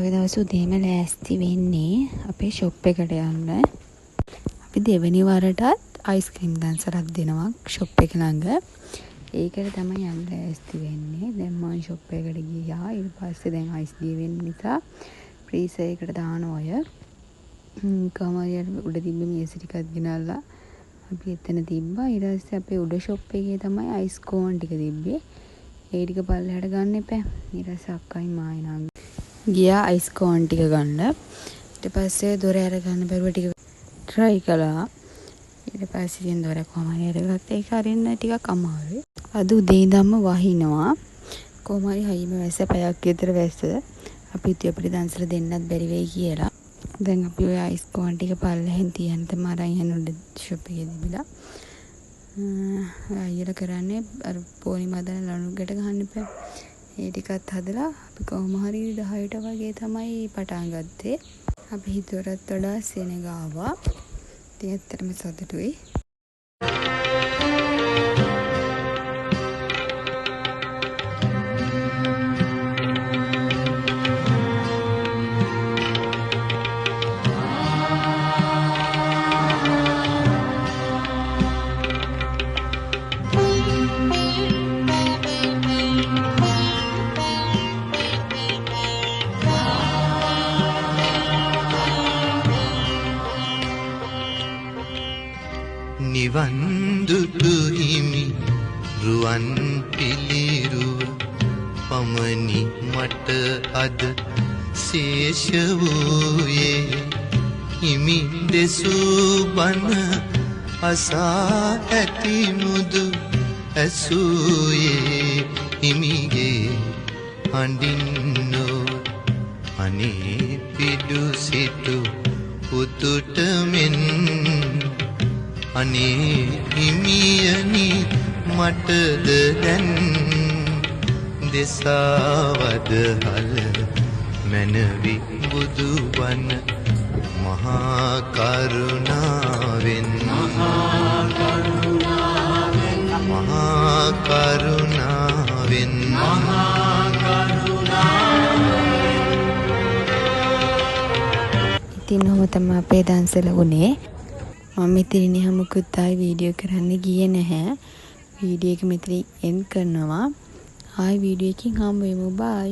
ඔය දවස් උදේම ලෑස්ති වෙන්නේ අපේ ෂොප් එකට යන්න. අපි දෙවෙනි වරටත් අයිස්ක්‍රීම් දන්සරක් දෙනවා ෂොප් එක ළඟ. ඒකට තමයි යන්න ලෑස්ති වෙන්නේ. දැන් මම ෂොප් එකට ගියා. ඊට පස්සේ දැන් අයිස් දී වෙන්න නිසා ෆ්‍රීසර් එකට දාන ඔය කමාරියට උඩ තිබ්බ මේස ටිකක් ගෙනල්ලා අපි එතන තිබ්බා. ඊට පස්සේ අපේ උඩ ෂොප් එකේ තමයි අයිස් කෝන් ටික තිබ්බේ. ඒ ටික පල්ලෙහාට ගන්න එපා. ඊට පස්සේ අක්කයි මායි නම් ගියා අයිස් කෝන් ටික ගන්න. ඊට පස්සේ දොර අරගන්න බැරුව ටික try කළා. ඊට පස්සේ ඉතින් දොර කොහම හරි අරගත්තා. ඒක අරින්න ටිකක් අමාරුයි. අද උදේ ඉඳන්ම වහිනවා. කොහම හරි හයිම වැස්ස පැයක් විතර වැස්ස. අපි හිතුවේ අපිට දන්සල දෙන්නත් බැරි වෙයි කියලා. දැන් අපි ඔය අයිස් කෝන් ටික පල්ලෙහෙන් තියන්න තමයි අරන් යන උඩ ෂොප් එකේ තිබිලා. අයියලා කරන්නේ අර පොනි මදන ලණු ගැට ගහන්න එපා. ඒ ටිකත් හදලා අපි කොහොම හරි 10ට වගේ තමයි පටන් ගත්තේ. අපි හිතුවටත් වඩා සෙනග ආවා. ඉතින් ඇත්තටම සතුටුයි. නිවන් දුටු හිමි රුවන් පිළිරුව පමණි මට අද ශේෂ වූයේ හිමි දෙසූ බණ අසා ඇති මුදු ඇසූයේ හිමිගේ හඬින්නෝ අනේ පිඩු සිටු පුතුට මෙන් අනේ හිමියනි මටද දැන් දෙසවද හල මනවි බුදුබණ මහා කරුණාවෙන් ඉතින් ඔහොම තමයි අපේ දන්සල වුණේ. මම මෙතන හැමකුත් ආයි වීඩියෝ කරන්න ගියේ නැහැ. වීඩියෝ එක මෙතන එන්ඩ් කරනවා. ආයි වීඩියෝ එකකින් හම්බ වෙමු. බයි.